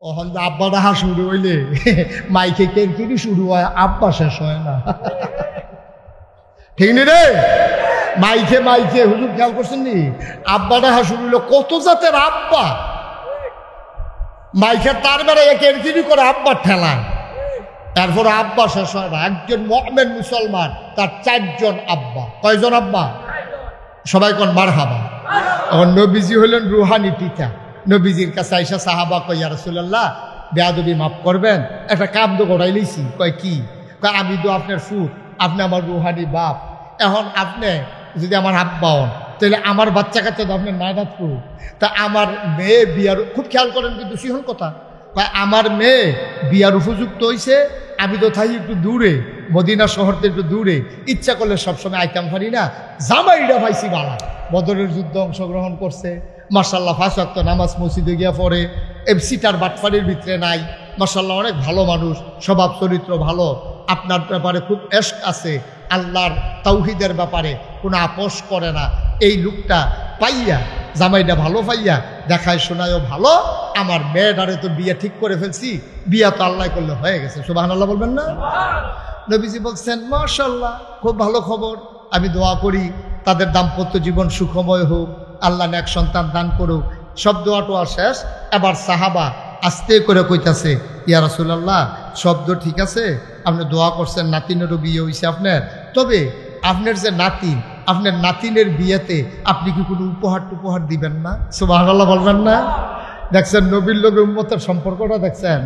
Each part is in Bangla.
ওখান আব্বা ডাহা শুরু হইলে মাইকে কেরকিরি শুরু হয়, আব্বা শেষ হয় না। ঠিক নি রে? মাইকে মাইকে হুজুর খেয়াল করছেন নি? আব্বা ডাহা শুরু হইলো, কত জাতের আব্বা। মাইকের তার বেড়ে কেরকিরি করে আব্বার ঠেলায়, তারপর আব্বা শেষ হয় না। একজন মুমিন মুসলমান তার 4 জন আব্বা। কয়জন আব্বা? সবাই কোন মারহাবা। এখন নবীজি হলেন রুহানি পিতা। নবীজির কাছে আইসা সাহাবা কয়, ইয়া রাসূলুল্লাহ বেয়াদবি মাফ করবেন, একটা কাম তো গড়াই লইছি। কয় কি? কয় আমি তো আপনার ফুট, আপনি আমার রুহানি বাপ। এখন আপনি যদি আমার আব্বা হন, তাহলে আমার বাচ্চা কাচ্চা তো আপনার নাই রাখবো। তা আমার মেয়ে বিয়ার, খুব খেয়াল করেন কিন্তু সিহন কথা, কয় আমার মেয়ে বিয়ার উপযুক্ত হয়েছে, আমি তো থাকি একটু দূরে, মদিনা শহর থেকে একটু দূরে, ইচ্ছা করলে সবসময় আইতাম পারি না। জামাইটা পাইছি বালা, বদরের যুদ্ধে অংশগ্রহণ করছে, মাশাআল্লাহ 5 ওয়াক্ত নামাজ মসজিদে গিয়া পড়ে, এফসিটার বাটফারির ভিতরে নাই, মাশাআল্লাহ অনেক ভালো মানুষ, স্বভাব চরিত্র ভালো, আপনার ব্যাপারে খুব এশক আছে, আল্লাহর তাওহীদের ব্যাপারে কোনো আপোষ করে না। এই লোকটা পাইয়া, জামাইটা ভালো পাইয়া, দেখায় শোনায়ও ভালো, আমার মেয়েটারে তো বিয়ে ঠিক করে ফেলছি, বিয়া তো আল্লাহ করলে হয়ে গেছে। সুবহানাল্লাহ বলবেন না? নবীজি বলছেন মাশাআল্লাহ, খুব ভালো খবর, আমি দোয়া করি তাদের দাম্পত্য জীবন সুখময় হোক, আল্লাহ নেক সন্তান দান করুক। সব দোয়া টোয়া শেষ। এবার সাহাবা আস্তে করে কইতাছে, ইয়া রাসূলুল্লাহ শব্দ ঠিক আছে, আপনি দোয়া করছেন নাতিনেরও বিয়ে হয়েছে আপনার, তবে আপনার যে নাতিন, আপনার নাতিনের বিয়েতে আপনি কি কোনো উপহার টুপহার দিবেন না? সুবহানাল্লাহ বলবেন না? দেখছেন নবীর লোকে উম্মতের সম্পর্কটা দেখছেন।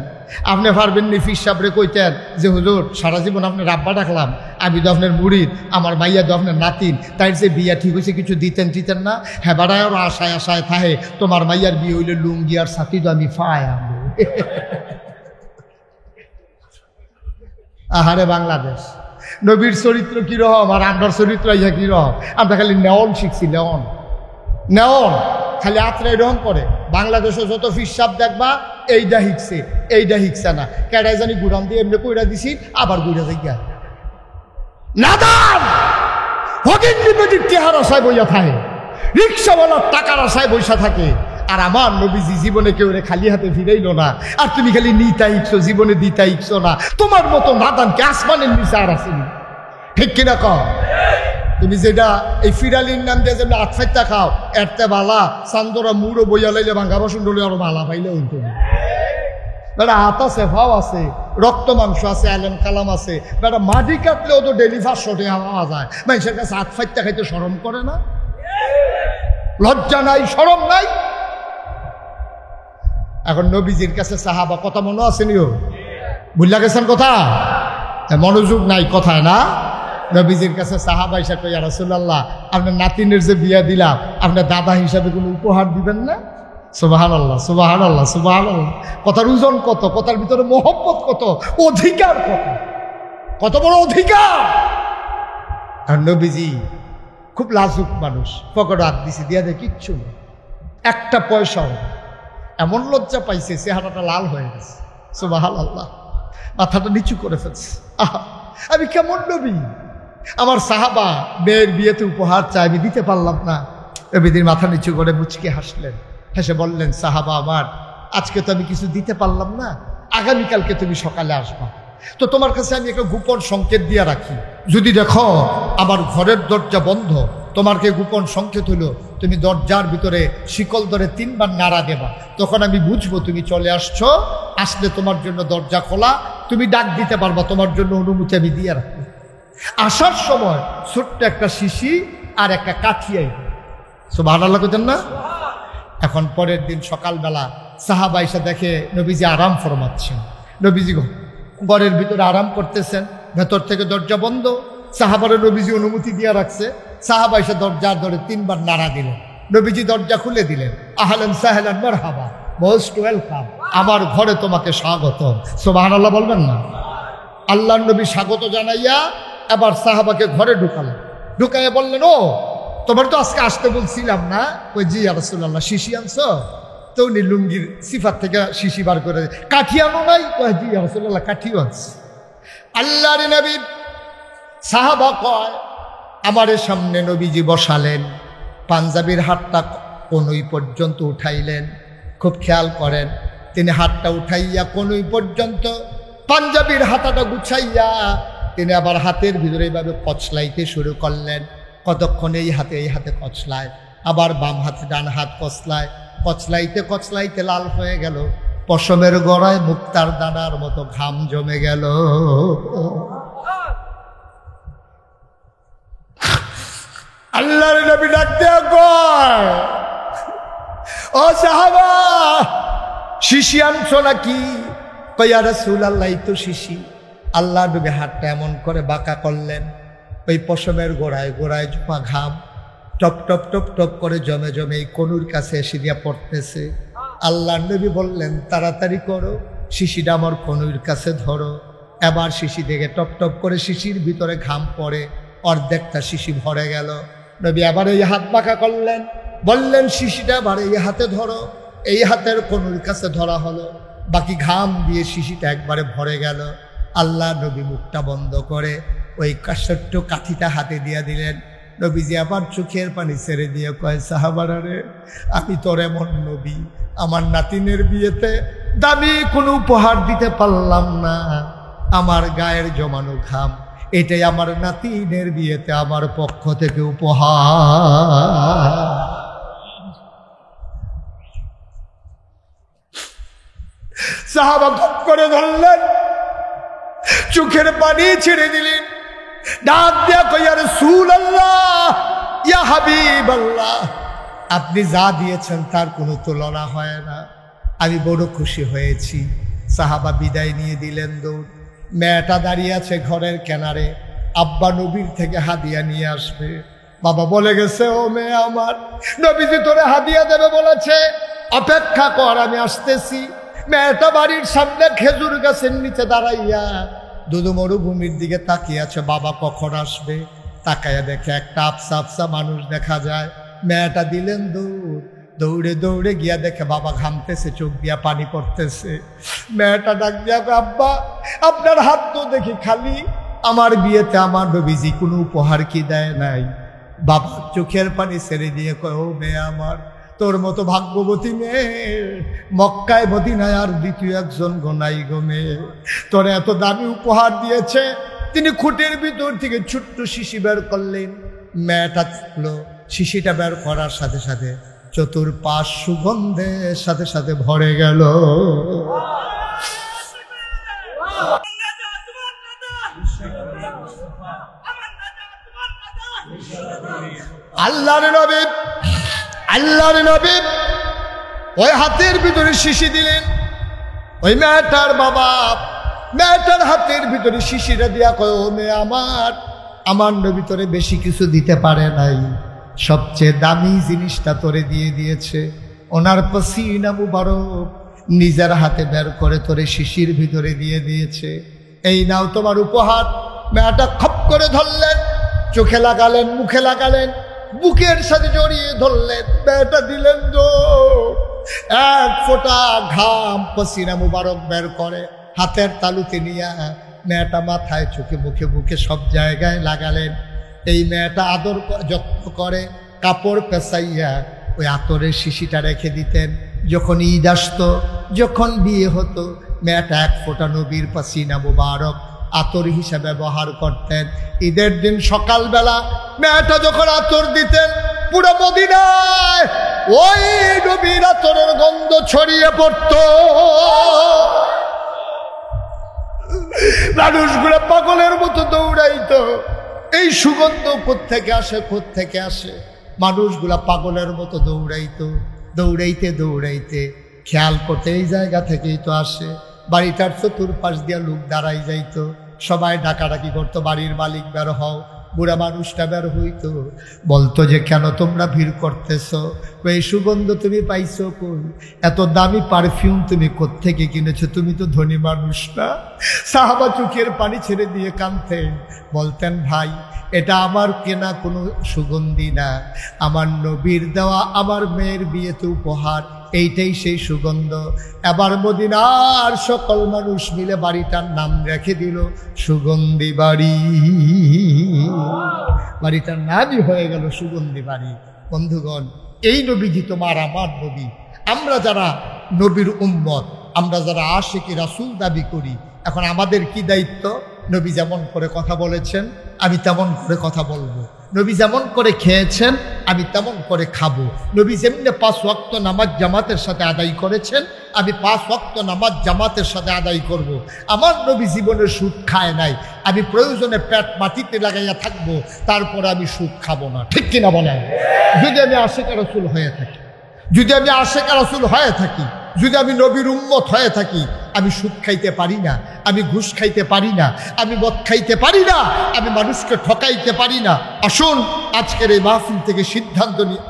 আপনি পারবেন নি ফির সাবরে কইতেন যে হুজুর সারা জীবন আপনার আব্বা ডাকলাম, আমি তো আপনার মুরিদ, আমার মাইয়া তো আপনার নাতিন, তাই যে বিয়া ঠিক হয়েছে কিছু দিতেন না? হ্যাঁ বাড়ায় ওরা আশায় আশায় থাহে, তোমার মাইয়ার বিয়ে হইলে লুঙ্গি আর সাথী তো আমি ফায় আনবো। আহারে বাংলাদেশ, নবীর চরিত্র কিরকম আর আমরার চরিত্র ইয়া কিরকম। আমরা খালি নেওন শিখছি, নেওন খালি আত্রা এরকম করে। বাংলাদেশে যত ফিসাব দেখবা এইটা হিকছে না, কেডাই জানি গুড়ান দিয়ে এমনি কইরা দিছি, আবার গুড়া যাই গিয়া নাদান হগিন নিবেদির চেহারা আশায় বইয়া থাকে, রিক্সাওয়ালার টাকার আশায় বইসা থাকে। আর আমার নবীজি জীবনে কেউ রে খালি হাতে ফিরাইল না, আর তুমি খালি নিতা ইকছো, জীবনে দিতা ইকছো না। তোমার মতো নাদানকে আসমানের নিচে আর আসেনি, ঠিক কিনা কও? তুমি যেটা এই ফিরালির নাম দিয়ে যেমন আটফাইটা খাও, এরতে বালা চান্দরা মুড়ো বইয়া লাইলে ভাঙ্গা বাসন ডলে আরো বালা পাইলে হইতো। বেটা হাত আছে, ভাও আছে, রক্ত মাংস আছে, আলেম কালাম আছে, বেটা মাটি কাটলেও তো ডেলি 500 টাকা পাওয়া যায়। মানুষের কাছে আটফাইটা খাইতে শরম করে না? লজ্জা নাই, শরম নাই? এখন নবীজির কাছে সাহাবা, কথা মনে আছে নিও, বুঝলা গেছেন কথা? মনোযোগ নাই কথায় না? নবীজির কাছে সাহাবা এসে কই, ইয়া রাসূলুল্লাহ আপনার নাতিনের যে বিয়া দিলাম, আপনার দাদা হিসাবে কোনো উপহার দিবেন না? সুবহানাল্লাহ সুবহানাল্লাহ সুবহানাল্লাহ। কথার ওজন কত, কথার ভিতরে মহব্বত কত, অধিকার কত, কত বড় অধিকার। আর নবীজি খুব লাজুক মানুষ, পকেটে হাত দিছে, দিয়া দেয় কিচ্ছু না, একটা পয়সাও। এমন লজ্জা পাইছে, চেহারাটা লাল হয়ে গেছে। সুবহানাল্লাহ, মাথাটা নিচু করে ফেলছে। আহা, আমি কেমন নবী, আমার সাহাবা মেয়ের বিয়েতে উপহার চাই, আমি দিতে পারলাম না। নবীজির মাথা নিচু করে মুচকে হাসলেন, হেসে বললেন, সাহাবা আমার, আজকে তো আমি কিছু দিতে পারলাম না, আগামীকালকে তুমি সকালে আসবা, তো তোমার কাছে আমি একটা গোপন সংকেত দিয়ে রাখি। যদি দেখো আমার ঘরের দরজা বন্ধ, তোমারকে গোপন সংকেত হলো তুমি দরজার ভিতরে শিকল ধরে 3 বার নাড়া দেবা, তখন আমি বুঝবো তুমি চলে আসছো। আসলে তোমার জন্য দরজা খোলা, তুমি ডাক দিতে পারবা, তোমার জন্য অনুমতি আমি দিয়ে রাখবো। আসার সময় ছোট্ট একটা শিশি আর একটা কাঠিয়াই। সুবহানাল্লাহ কইতেন না? এখন পরের দিন সকালবেলা সাহাবা এসে দেখে নবীজি আরাম ফরমাচ্ছেন, নবীজি ঘরের ভিতরে আরাম করতেছেন, ভেতর থেকে দরজা বন্ধ। সাহাবারে নবীজি অনুমতি দিয়ে রাখছে। সাহাবা এসে দরজার ধরে 3 বার নাড়া দিলেন, নবীজি দরজা খুলে দিলেন। আহলান সাহলান মারহাবা, মোস্ট ওয়েলকাম, আমার ঘরে তোমাকে স্বাগত। সুবহানাল্লাহ বলবেন না? আল্লাহর নবী স্বাগত জানাইয়া এবার সাহাবাকে ঘরে ঢুকালেন, ঢুকাইয়া বললেন, ও তোমার তো আজকে আসতে বলছিলাম না? ওই জি ইয়া রাসূলুল্লাহ, শিশি আনছো? তো উনি লুঙ্গির সিফাত থেকে শিশি বার করে, কাঠি আনো নাই? কয় জি ইয়া রাসূলুল্লাহ, কাঠিও আনছে। আল্লাহর নবী, সাহাবা কয় আমারে সামনে নবীজি বসালেন, পাঞ্জাবির হাতটা কনুই পর্যন্ত উঠাইলেন। খুব খেয়াল করেন, তিনি হাতটা উঠাইয়া কনুই পর্যন্ত পাঞ্জাবির হাতাটা গুছাইয়া তিনি আবার হাতের ভিতরে এইভাবে কচলাইতে শুরু করলেন। কতক্ষণ এই হাতে কচলায়, আবার বাম হাতে ডান হাত কচলায়, কচলাইতে কচলাইতে লাল হয়ে গেল, পশমের গড়ায় মুক্তার দানার মতো ঘাম জমে গেল। আল্লাহর নবী ডাক দেয়া কয়, ও সাহাবা, শিশি আনছো নাকি? কই ইয়া রাসূলুল্লাহ, এই তো শিশি। আল্লাহর নবী হাতটা এমন করে বাঁকা করলেন, ওই পশমের গোড়ায় গোড়ায় জমা ঘাম টপ টপ টপ টপ করে জমে জমে এই কনুর কাছে এসে দিয়া পড়তেছে। আল্লাহর নবী বললেন, তাড়াতাড়ি করো, শিশিটা আমার কনুর কাছে ধরো। এবার শিশি থেকে টপ টপ করে শিশির ভিতরে ঘাম পড়ে, অর্ধেকটা শিশি ভরে গেল। নবী আবার এই হাত বাঁকা করলেন, বললেন শিশিটা আবার এই হাতে ধরো। এই হাতের কনুর কাছে ধরা হলো, বাকি ঘাম দিয়ে শিশিটা একবারে ভরে গেল। আল্লাহ নবী মুখটা বন্ধ করে ওই ছোট্ট কাঠিটা হাতে দিয়া দিলেন। নবীজি আবার চোখের পানি ছেড়ে দিয়ে কয়, সাহাবারা রে, আমি তোর এমন নবী, আমার নাতিনের বিয়েতে দামি কোনো উপহার দিতে পারলাম না। আমার গায়ের জমানো ঘাম, এটাই আমার নাতিনের বিয়েতে আমার পক্ষ থেকে উপহার। সাহাবা গপ করে ধরলেন, চোখের পানি ছেড়ে দিলেন, ডাক দিয়া কই, ইয়া রাসূলুল্লাহ, ইয়া হাবিবাল্লাহ, আপনি যা দিয়েছেন তার কোনো তুলনা হয় না, আমি বড় খুশি হয়েছি। সাহাবা বিদায় নিয়ে দিলেন দৌড়। মেয়েটা দাঁড়িয়ে আছে ঘরের কিনারে, আব্বা নবীর থেকে হাদিয়া নিয়ে আসবে। বাবা বলে গেছে, ও মেয়ে আমার, নবীজি তোরে হাদিয়া দেবে বলেছে, অপেক্ষা কর, আমি আসতেছি। মেয়েটা বাড়ির সামনে খেজুর গাছের নিচে দাঁড়াইয়া দুধু মরুভূমির দিকে তাকিয়ে আছে, বাবা কখন আসবে। তাকাইয়া দেখে একটা আফসা আফসা মানুষ দেখা যায়। মেয়েটা দিলেন দৌড়, দৌড়ে দৌড়ে গিয়া দেখে বাবা ঘামতেছে, চোখ দিয়া পানি পড়তেছে। মেয়েটা ডাক দিয়া, আব্বা আপনার হাত তো দেখি খালি, আমার বিয়েতে আমার নবীজি কোনো উপহার কি দেয় নাই? বাবা চোখের পানি ছেড়ে দিয়ে কয়, ও মেয়ে আমার, তোর মতো ভাগ্যবতী মেয়ে মক্কায় মদিনায় আর দ্বিতীয় একজন গোনাই গো মেয়ে। তোর এত দামি উপহার দিয়েছে। তিনি খুঁটির ভিতর থেকে ছোট্ট শিশি বের করলেন। মেয়েটা থাকলো, শিশিটা বের করার সাথে সাথে চতুর্পাশ সুগন্ধের সাথে সাথে ভরে গেল। আল্লাহর নবী ওই হাতের ভিতরে শিশি দিলেন। ওই মেয়েটার বাবা মেয়েটার হাতের ভিতরে শিশিটা দিয়া কয়, ও মেয়ে আমার নবী তোরে বেশি কিছু দিতে পারে নাই, সবচেয়ে দামি জিনিসটা তোরে দিয়ে দিয়েছে। ওনার পসিনা মুবারক নিজের হাতে বের করে তোরে শিশির ভিতরে দিয়ে দিয়েছে। এই নাও তোমার উপহার। মেয়েটা খপ করে ধরলেন, চোখে লাগালেন, মুখে লাগালেন, বুকের সাথে জড়িয়ে ধরলেন। মেয়েটা দিলেন এক ফোঁটা ঘাম পসিনা মুবারক বের করে হাতের তালুতে নিয়ে মেয়েটা মাথায়, চোখে, মুখে, বুকে সব জায়গায় লাগালেন। এই মেয়েটা আদর যত্ন করে কাপড় পেঁচাইয়া ওই আতরের শিশিটা রেখে দিতেন। যখন ঈদ আসতো, যখন বিয়ে হতো, মেয়েটা এক ফোঁটা নবীর পসিনা মুবারক আতর হিসাবে ব্যবহার করতেন। ঈদের দিন সকালবেলা মেয়েটা যখন আতর দিতেন, পুরো মদিনায় ওই নবীর আতরের গন্ধ ছড়িয়ে পড়ত। মানুষগুলো পাগলের মতো দৌড়াইতো, এই সুগন্ধ কোত্থেকে আসে, কোত্থেকে আসে। মানুষগুলা পাগলের মতো দৌড়াইতো, দৌড়াইতে দৌড়াইতে খেয়াল করতে এই জায়গা থেকেই তো আসে। বাড়িটার চতুর্পাশ দিয়া লোক দাঁড়াই যাইতো, সবাই ডাকাডাকি করতো, বাড়ির মালিক বের হও। বুড়া মানুষটা বের হইতো, বলতো যে কেন তোমরা ভিড় করতেছ, এই সুগন্ধ তুমি পাইছো কই? এত দামি পারফিউম তুমি কোত্থেকে কিনেছো? তুমি তো ধনী মানুষ না। সাহাবা চোখের পানি ছেড়ে দিয়ে কাঁদতেন, বলতেন ভাই এটা আমার কেনা কোনো সুগন্ধি না, আমার নবীর দেওয়া আমার মেয়ের বিয়েতে উপহার, এইটাই সেই সুগন্ধ। এবার মদিনার সকল মানুষ মিলে বাড়িটার নাম রেখে দিল সুগন্ধি বাড়ি। বাড়িটার নামই হয়ে গেল সুগন্ধি বাড়ি। বন্ধুগণ, এই নবীজি তোমার আমার নবী। আমরা যারা নবীর উম্মত, আমরা যারা আশিকি রাসূল দাবি করি, এখন আমাদের কি দায়িত্ব? নবী যেমন করে কথা বলেছেন আমি তেমন করে কথা বলবো, নবী যেমন করে খেয়েছেন আমি তেমন করে খাবো, নবী যেমনি 5 ওয়াক্ত নামাজ জামাতের সাথে আদায় করেছেন আমি 5 ওয়াক্ত নামাজ জামাতের সাথে আদায় করব। আমার নবী জীবনে সুদ খায় নাই, আমি প্রয়োজনে পেট মাটিতে লাগাইয়া থাকবো, তারপরে আমি সুদ খাবো না। ঠিক কিনা বলেন? যদি আমি আশিকা রাসূল হয়ে থাকি, যদি আমি আশিকা রাসূল হয়ে থাকি, যদি আমি নবীর উম্মত হয়ে থাকি, আমি সুদ খাইতে পারি না, আমি ঘুষ খাইতে পারি না, আমি মদ খাইতে পারি না, আমি মানুষকে ঠকাইতে পারি না। আসুন আজকের এই মাহফিল থেকে সিদ্ধান্ত নিয়ে,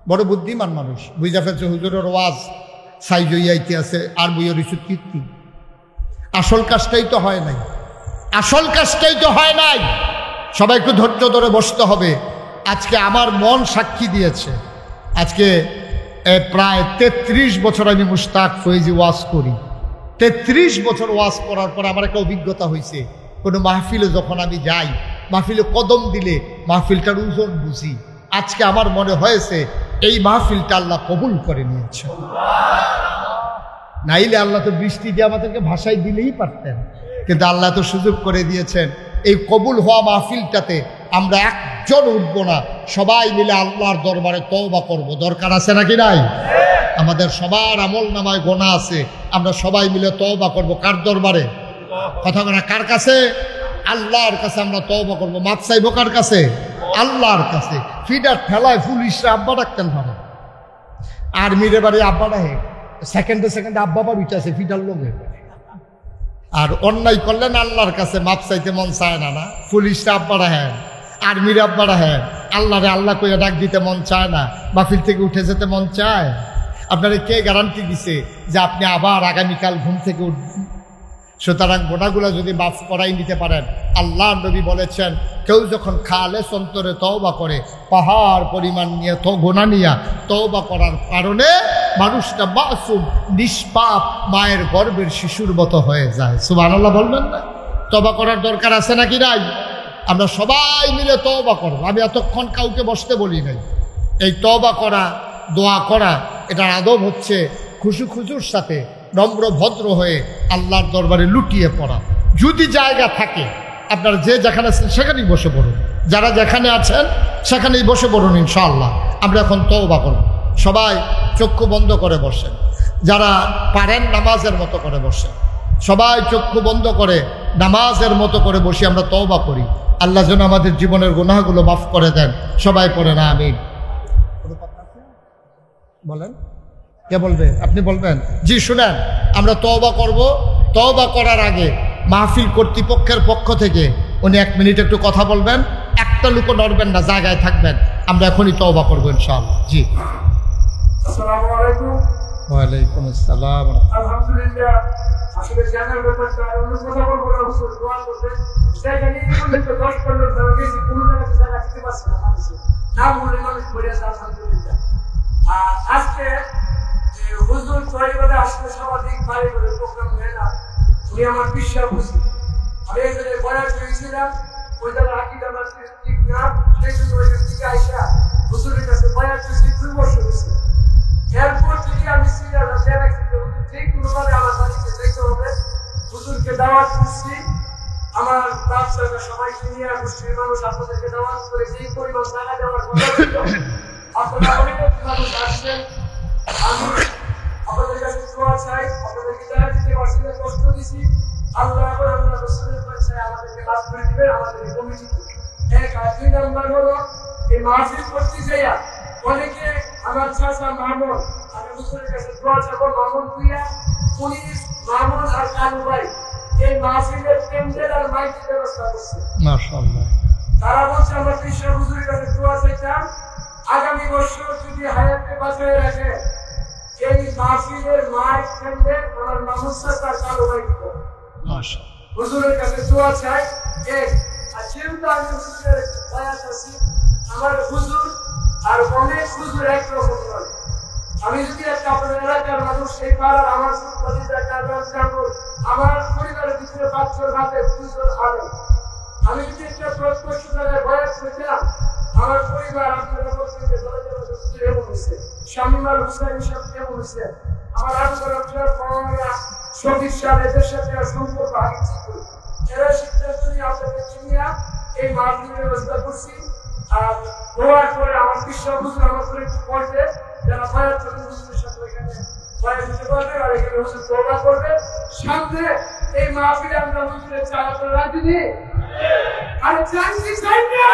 বড় বুদ্ধিমান মানুষ বুঝা ফেলছে হুজুরের ওয়াজ সাইজ হইয়াইতে আছে আর বইয়ের ইস্যু কীর্তি। আসল কাজটাই তো হয় নাই, আসল কাজটাই তো হয় নাই। সবাই একটু ধৈর্য ধরে বসতে হবে। আজকে আমার মন সাক্ষী দিয়েছে, আজকে প্রায় 33 বছর আমি মুশতাক ফয়েজি ওয়াজ করি। 33 বছর ওয়াজ করার পর আমার একটা অভিজ্ঞতা হয়েছে, কোনো মাহফিলে যখন আমি যাই, মাহফিলে কদম দিলে মাহফিলটার ওজন বুঝি। আজকে আমার মনে হয়েছে এই মাহফিলটা আল্লাহ কবুল করে নিয়েছে। নাইলে আল্লাহ তো বৃষ্টি দিয়ে আমাদেরকে ভাষায় দিলেই পারতেন, কিন্তু আল্লাহ তো সুযোগ করে দিয়েছেন। এই কবুল হওয়া মাহফিলটাতে আমরা একজন উঠব না, সবাই মিলে আল্লাহর দরবারে তওবা করব। দরকার আছে নাকি নাই? আমাদের সবার আমল নামায় গোনা আছে, আমরা সবাই মিলে তওবা করব। কার দরবারে? কথা বলা কার কাছে? আল্লাহর কাছে আমরা তওবা করব। মাপ চাইবো কার কাছে? আল্লাহর কাছে। ফিডার ঠেলায় পুলিশরা আব্বা ডাকতেন পারে, আর্মিরে বাড়ি আব্বা ডাকে, সেকেন্ডে সেকেন্ডে আব্বা বাড়ি আছে ফিডার লোকে। আর অন্যায় করলেন আল্লাহর কাছে মাপ চাইতে মন চায় না, না? পুলিশরা আব্বা রাহেন, আর্মির আব্বা রাহেন, আল্লাহরে আল্লাহ কইয়া ডাক দিতে মন চায় না, মাহফিল থেকে উঠে যেতে মন চায়? আপনারা কে গ্যারান্টি দিছে যে আপনি আবার আগামীকাল ঘুম থেকে উঠবেন? সুতরাং গোনাগুলো যদি মাফ করাই নিতে পারেন, আল্লাহ নবী বলেছেন কেউ যখন খালেস অন্তরে তওবা করে, পাহাড় পরিমাণ নিয়ে গোনা নিয়ে তওবা করার কারণে মানুষটা মাসুম নিষ্পাপ মায়ের গর্ভের শিশুর মতো হয়ে যায়। সুবহানাল্লাহ বলবেন না? তওবা করার দরকার আছে নাকি নাই? আমরা সবাই মিলে তওবা করব। আমি এতক্ষণ কাউকে বসতে বলি নাই। এই তওবা করা, দোয়া করা, এটার আদব হচ্ছে খুশুর সাথে নম্র ভদ্র হয়ে আল্লাহর দরবারে লুটিয়ে পড়া। যদি জায়গা থাকে আপনারা যে যেখানে আছেন সেখানেই বসে পড়ুন, যারা যেখানে আছেন সেখানেই বসে পড়ুন। ইনশাআল্লাহ আমরা এখন তওবা করব। সবাই চক্ষু বন্ধ করে বসেন, যারা পারেন নামাজের মতো করে বসেন। সবাই চক্ষু বন্ধ করে নামাজের মতো করে বসে আমরা তওবা করি। আল্লাহ যেন আমাদের জীবনের গুনাহগুলো মাফ করে দেন। সবাই পড়েন আমিন। বলেন, কে বলবে? আপনি বলবেন? জি শুনেন, আমরা তওবা করব। তওবা করার আগে মাহফিল কর্তৃপক্ষের পক্ষ থেকে উনি 1 মিনিট একটু কথা বলবেন। একটা লোকও নড়বেন না, জায়গায় থাকবেন। আমরা এখনই তওবা করবো ইনশাআল্লাহ। জি। আসসালামু আলাইকুম। ওয়ালাইকুম আসসালাম। আলহামদুলিল্লাহ। আসলে জানার ব্যাপারটা অন্য কথা বলবো না, হুজুর দোয়া করবেন। জায়গানি বললে তো 10-15 জন বেশি কোনো জায়গাতে জায়গা দিতে পারছে না মানুষ, না বললে মানুষ পড়ে আছে। আলহামদুলিল্লাহ। আর আজকে হুজুর তৈরিবাদে আসলে সবাধিক ভারী করে প্রোগ্রাম হয় না, উনি আমার বিশ্বাস বুঝি। আমি এখানে বয়ান করেছিলাম, ওই জায়গায় আকিদা মাসির ঠিক না, সেই জন্য ওই দিকে আইসা হুজুরের কাছে বয়ান করেছি 2 বছর হয়েছে। এরপর থেকে আমি সিরিয়াল যে কোনোভাবে আমার বাড়িতে যেতে হবে, হুজুরকে দাওয়াত করছি। আমার বাচ্চারা সবাইকে নিয়ে গোষ্ঠীর মানুষ আপনাদেরকে দাওয়াত করে যেই পরিমাণ জায়গা দেওয়ার কথা ছিল, আপনারা অনেক মানুষ আসছেন। আমি আপনাদের কাছে দোয়া চাই, আপনাদেরকে জায়গা দিতে পারছি না, কষ্ট দিছি। আল্লাহ এবং আল্লাহ রাসূলের পরিচয় আমাদেরকে মাফ করে দিবেন। আমাদের এই কমিটি 1 আর 2 নাম্বার হলো এই মাহফিল করতে যাইয়া অনেকে আমার চাচা মামুন, আমি হুজুরের কাছে দোয়া চাইবো, মামুন কুইয়া, পুলিশ মামুন আর কানু ভাই এই মাহফিলের প্যান্ডেল আর মাইকের ব্যবস্থা করছে। মাশাআল্লাহ। তারা বলছে আমরা কৃষ্ণ হুজুরের কাছে দোয়া চাইতাম, আগামী বছর যদি হায়াতে বাঁচিয়ে রাখে এই মাহফিলের মাইক প্যান্ডেল আমার মামুন চাচা কানু ভাই দিব। মাশাআল্লাহ। হুজুরের কাছে দোয়া চাই। আর যেহেতু আমি হুজুরের বয়াস আছি, আমার হুজুর আর অনেক হুজুর একরকম নয়। আমি যদি একটা আপনার এলাকার মানুষ, এই পাড়ার আমার আমার পরিবারের ভিতরে 5 জন হাতে 2 জন আলো, আমি যদি একটা প্রত্যক্ষ জায়গায় বয়াস হয়েছিলাম, আমার পরিবার আপনাদের মধ্যে এমন হয়েছে, শামিমাল হুসাইন সাহেব এমন হয়েছে, আমার আরো করা শহীদ সাহেব এদের সাথে সম্পর্ক আগে ছিল। এরা সিদ্ধান্ত নিয়ে আপনাদের চিনিয়া এই মাহফিলের ব্যবস্থা করছি। আর দোয়ার পরে আমার বিশ্বাস হুজুর আমার করে একটু পড়বে, যারা ভয়ের চলে হুজুরের সাথে এখানে ভয় দিতে পারবে আর এখানে হুজুর দোয়া করবে। সামনে এই মাহফিলে আমরা হুজুরের চাওয়া করে রাজি নেই, আরে চাইছি চাই না।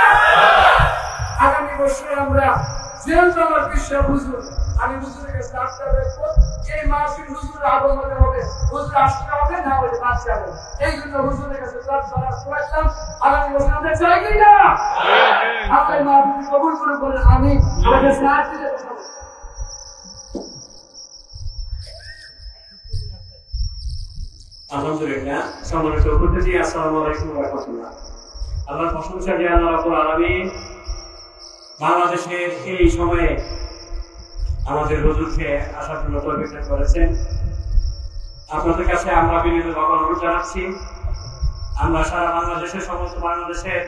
আগামী বছর আমরা যেহেতু আমার বিশ্বাস হুজুর, আমি হুজুরের কাছে আসতে রাখবো। এই মাহফিল হুজুরের আগমনে হবে, হুজুর আসতে হবে না হলে বাদ যাবে। এই জন্য হুজুরের কাছে প্রার্থনা করেছিলাম আগামী বছর আমরা চাই কি না আপনার মাহফিল কবুল করে বলে আমি আমাদের সাহায্য দিতে পারবো। আলহামদুলিল্লাহ, সম্মানিত উপস্থিতি, আসসালামু আলাইকুম ওয়া রাহমাতুল্লাহ। আল্লাহর প্রশংসা যে আল্লাহ রাব্বুল আলামিন বাংলাদেশের এই সময়ে আমাদের হুজুরকে আসার জন্য তৌফিক দান করেছেন। আপনাদের কাছে আমরা বিনীতভাবে অনুরোধ জানাচ্ছি, আমরা সারা বাংলাদেশের সমস্ত বাংলাদেশের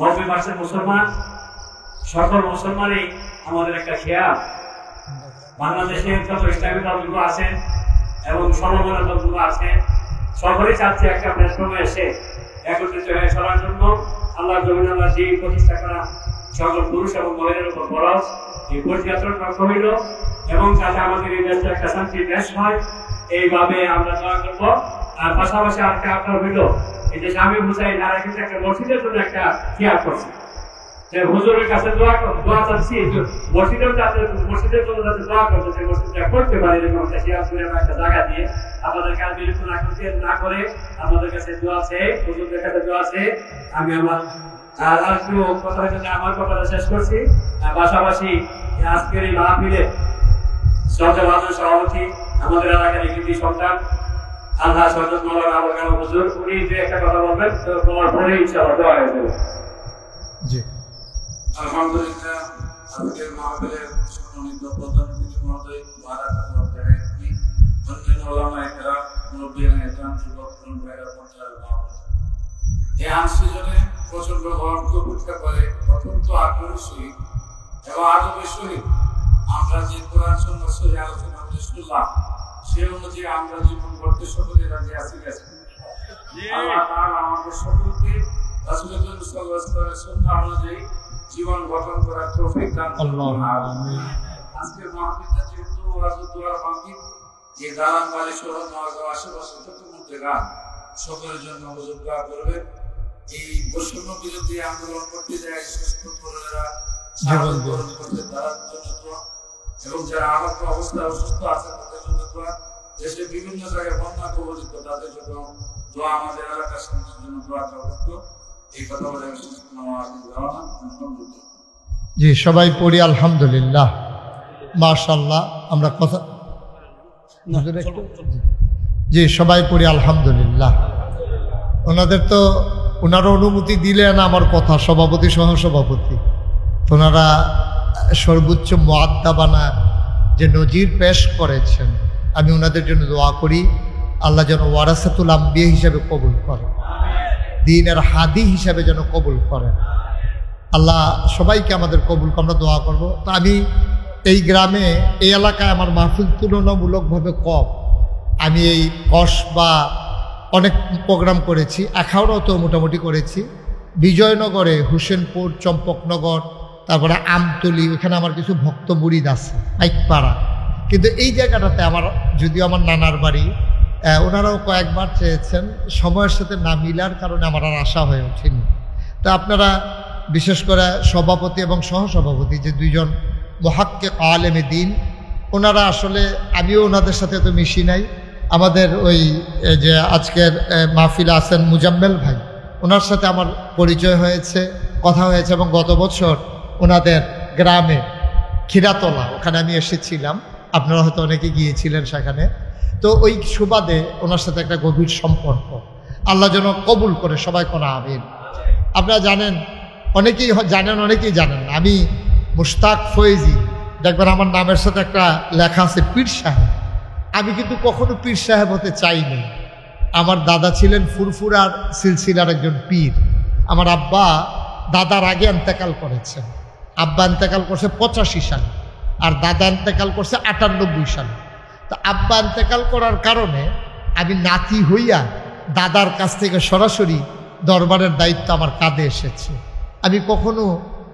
90% মুসলমান, সকল মুসলমানই আমাদের একটা খেয়াল, বাংলাদেশের যত ইসলামী দলগুলো আছেন এবং সমমনা দলগুলো আছে সকলেই চাচ্ছে একটা প্ল্যাটফর্মে এসে একত্রিত হয়ে চলার জন্য আল্লাহ জমিন আল্লাহ দিন প্রতিষ্ঠা করা সকল পুরুষ এবং মহিলার উপর বরফ এই পরিযাত্রা লক্ষ্য হইল এবং যাতে আমাদের এই দেশটা একটা শান্তির দেশ হয়, এইভাবে আমরা দোয়া করব। আর পাশাপাশি আরেকটা আপনার হইল এই যে আমি বুঝাই তারা কিন্তু একটা মসজিদের জন্য একটা খেয়াল করছে যে হুজুরের কাছে দোয়া চাচ্ছি, মসজিদের জন্য যাতে দোয়া করতে সেই মসজিদটা করতে পারে এরকম একটা খেয়াল করে একটা জায়গা দিয়ে আপনাদেরকে আর বিরক্ত না করে আপনাদের কাছে দোয়া আছে, হুজুরদের কাছে দোয়া আছে। আমি আমার আর একটু কথা হচ্ছে আমার কথাটা শেষ করছি। পাশাপাশি আজকের এই মাহফিলে সভাপতি আমাদের এলাকার একটি সন্তান আল্লাহ সৈয়দ মাওলানা আবু কালাম হুজুর, উনি যে একটা কথা বলবেন তো তোমার পরে ইনশাআল্লাহ দোয়া হয়ে যাবে। জি আলহামদুলিল্লাহ, আজকের মাহফিলের সম্মানিত প্রধান অতিথি মহোদয়, বারাকাতুল্লাহ তাআলা, অন্যান্য ওলামায়ে কেরাম, মুরব্বিয়ানে কেরাম, যুবক তরুণ ভাইরা, পঞ্চায়েত মাহফিল এই আনসিজনে প্রচন্ড গরমকে উপেক্ষা করে অত্যন্ত আগ্রহের সহিত এবং আদবের সহিত আমরা যে কোরআন সুন্নাহ সহি আলোচনা শুনলাম সে অনুযায়ী আমরা জীবন করতে সকলে রাজি আছি। আল্লাহ তাআলা আমাদের সকলকে রাসূলুল্লাহ সাল্লাল্লাহু আলাইহি ওয়াসাল্লামের সুন্নাহ অনুযায়ী জীবন গঠন করার তৌফিক দান করুন। আজকের মাহফিলটা যেহেতু ওয়াজুদ দোয়ার মাহফিল, যে গান বাড়ি সহ নওগাঁ আশেপাশে চতুর্মুখে গান সকলের জন্য হুজুর দোয়া করবেন। এই বৈষম্য বিরোধী আন্দোলন করতে যায় সুস্থ তরুণেরা জীবন গ্রহণ করতে তার জন্য দোয়া, এবং যারা আহত অবস্থায় অসুস্থ আছে তাদের জন্য দোয়া, দেশের বিভিন্ন জায়গায় বন্যা কবলিত তাদের জন্য দোয়া, আমাদের এলাকার সন্তানের জন্য দোয়া করতে। এই কথা বলে আমি সুস্থ জি সবাই পড়ি আলহামদুলিল্লাহ, মাশাআল্লাহ। আমরা কথা জি সবাই পড়ি আলহামদুলিল্লাহ। ওনাদের তো ওনারা অনুমতি দিলেন আমার কথা, সভাপতি সহ সভাপতি, ওনারা সর্বোচ্চ মুআদ্দাবানা যে নজির পেশ করেছেন, আমি ওনাদের জন্য দোয়া করি আল্লাহ যেন ওয়ারাসাতুল আম্বিয়া হিসাবে কবুল করেন, দ্বীনের হাদি হিসাবে যেন কবুল করেন। আল্লাহ সবাইকে আমাদের কবুল, আমরা দোয়া করব। তো আমি এই গ্রামে এই এলাকায় আমার মাহফিল তুলনামূলকভাবে কম। আমি এই কস বা অনেক প্রোগ্রাম করেছি, আখাউড়াও তো মোটামুটি করেছি, বিজয়নগরে, হোসেনপুর, চম্পকনগর, তারপরে আমতলি, এখানে আমার কিছু ভক্ত মুরিদ আছে, পাইকপাড়া। কিন্তু এই জায়গাটাতে আমার, যদিও আমার নানার বাড়ি, ওনারাও কয়েকবার চেয়েছেন, সময়ের সাথে না মিলার কারণে আমার আর আশা হয়ে ওঠেনি। তো আপনারা বিশেষ করে সভাপতি এবং সহসভাপতি যে দুইজন মুহাক্কিক আলেমে দ্বীন, ওনারা আসলে, আমিও ওনাদের সাথে তো মিশি নাই। আমাদের ওই যে আজকের মাহফিলে আছেন মুজাম্মেল ভাই, ওনার সাথে আমার পরিচয় হয়েছে, কথা হয়েছে, এবং গত বছর ওনাদের গ্রামে খিরাতলা, ওখানে আমি এসেছিলাম, আপনারা হয়তো অনেকে গিয়েছিলেন সেখানে। তো ওই সুবাদে ওনার সাথে একটা গভীর সম্পর্ক, আল্লাহ যেন কবুল করে, সবাই কোনো আমিন। আপনারা জানেন, অনেকেই জানেন, অনেকেই জানেন, আমি মুশতাক ফয়েজি, দেখবেন আমার নামের সাথে একটা লেখা আছে পীর সাহেব। আমি কিন্তু কখনো পীর সাহেব হতে চাইনি। আমার দাদা ছিলেন ফুরফুরার সিলসিলার একজন পীর। আমার আব্বা দাদার আগে ইন্তেকাল করেছেন। আব্বা ইন্তেকাল করছে 85 সালে, আর দাদা ইন্তেকাল করছে 98 সালে। তো আব্বা ইন্তেকাল করার কারণে আমি নাতি হইয়া দাদার কাছ থেকে সরাসরি দরবারের দায়িত্ব আমার কাঁধে এসেছে। আমি কখনো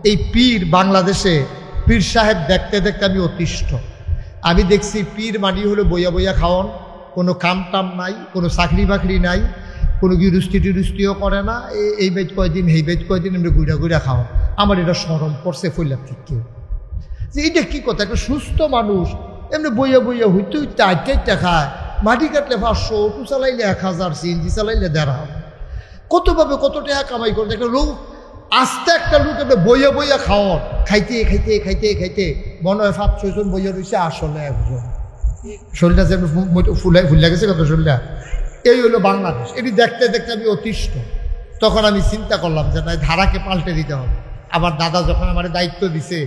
এই পীর বাংলাদেশে পীর সাহেব দেখতে দেখতে আমি অতিষ্ঠ। আমি দেখছি পীর মানি হলো বইয়া বইয়া খাওয়ান, কোনো কাম টাম নাই, কোনো চাকরি বাকরি নাই, কোনো গিরুস্তি টিরুস্তিও করে না, এই বেদ কয়দিন এই বেদ কয়দিন এমনি ঘুরা ঘুরা খাওয়া। আমার এটা স্মরণ পড়ছে ফইলার থেকে যে এটা কী কথা, একটা সুস্থ মানুষ এমনি বইয়া বইয়া হইতে হইতে আটটা খায়, মাটি কাটলে 500, অটো চালাইলে 1000, সিএনজি চালাইলে 1,500, কতভাবে কত টাকা কামাই করতে একটা লোক, আস্তে একটা লোক এমনি বইয়া বইয়া খাওয়ার, খাইতে খাইতে খাইতে খাইতে মনে হয় 5-6 জন বইয়া রয়েছে, আসলে একজন। শরীরটা যে ফুলে গেছে কত শরীরটা, এই হলো বাংলাদেশ। এটি দেখতে দেখতে আমি অতিষ্ঠ। তখন আমি চিন্তা করলাম যে না, ধারাকে পাল্টে দিতে হবে। আমার দাদা যখন আমার দায়িত্ব দিছে,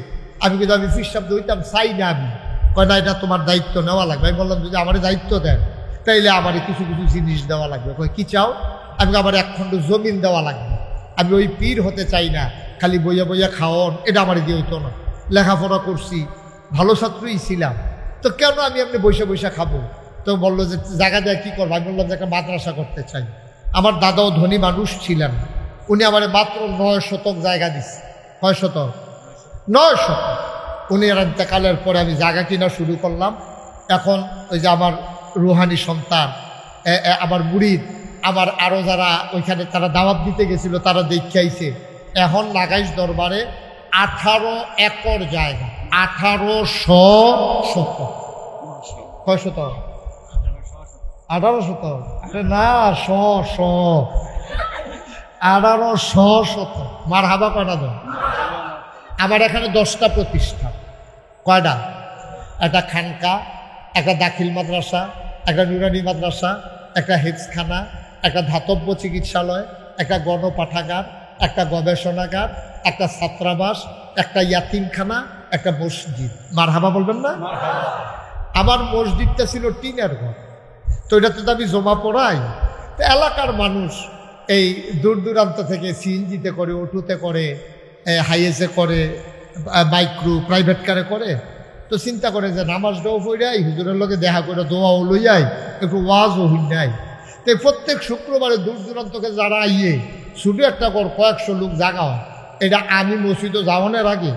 আমি কিন্তু আমি ফির শব্দ হইতাম চাই না, আমি কয় না এটা তোমার দায়িত্ব নেওয়া লাগবে। আমি বললাম যদি আমার দায়িত্ব দেন তাইলে আমার কিছু কিছু জিনিস দেওয়া লাগবে। কয় কি চাও? আমি আমার 1 খণ্ড জমিন দেওয়া লাগবে। আমি ওই পীর হতে চাই না, খালি বইয়া বইয়া খাওয়ান, এটা আমার দিয়ে হইতো না। লেখাপড়া করছি, ভালো ছাত্রই ছিলাম, তো কেন আমি এমনি বসে বসে খাবো? তো বললো যে জায়গা দেয় কী করবো? আমি বললাম যে একটা মাদ্রাসা করতে চাই। আমার দাদাও ধনী মানুষ ছিলেন, উনি আমার মাত্র 9 শতক জায়গা দিচ্ছে। 9 শতক, 9 শতক। উনি আর ইন্তেকালের পরে আমি জায়গা কিনা শুরু করলাম। এখন ওই যে আমার রুহানি সন্তান, আমার মুরিদ, আমার আরও যারা ওইখানে তারা দাওয়াত দিতে গেছিল, তারা দেখে আইছে। এখন লাগাইশ দরবারে 18 একর জায়গা, 1800 শতক। কয় শতক? 18 শতক? আরে না, 1800 শতক। মার হাবা কয়টা দেন? আমার এখানে 10টা প্রতিষ্ঠান। কয়টা? একটা খানকা, একটা দাখিল মাদ্রাসা, একটা নুরানি মাদ্রাসা, একটা হেফজখানা, একটা ধাতব্য চিকিৎসালয়, একটা গণপাঠাগার, একটা গবেষণাগার, একটা ছাত্রাবাস, একটা ইয়াতিমখানা, একটা মসজিদ। মার হাবা বলবেন না? আমার মসজিদটা ছিল টিনের ঘর, তো এটাতে তো আমি জমা পড়াই। তো এলাকার মানুষ এই দূর দূরান্ত থেকে সিএনজিতে করে, অটোতে করে, হাইয়েসে করে, মাইক্রো প্রাইভেট কারে করে, তো চিন্তা করে যে নামাজটাও পড়াই, হুজুরের লোকে দেখা করে দোয়াও লইয়াই, একটু ওয়াজও হই নাই। তো প্রত্যেক শুক্রবারে দূর দূরান্ত থেকে যারা আইয়ে শুধু একটা কর কয়েকশো লোক জাগা হয়। এটা আমি মসজিদও যাওয়ানোর আগে,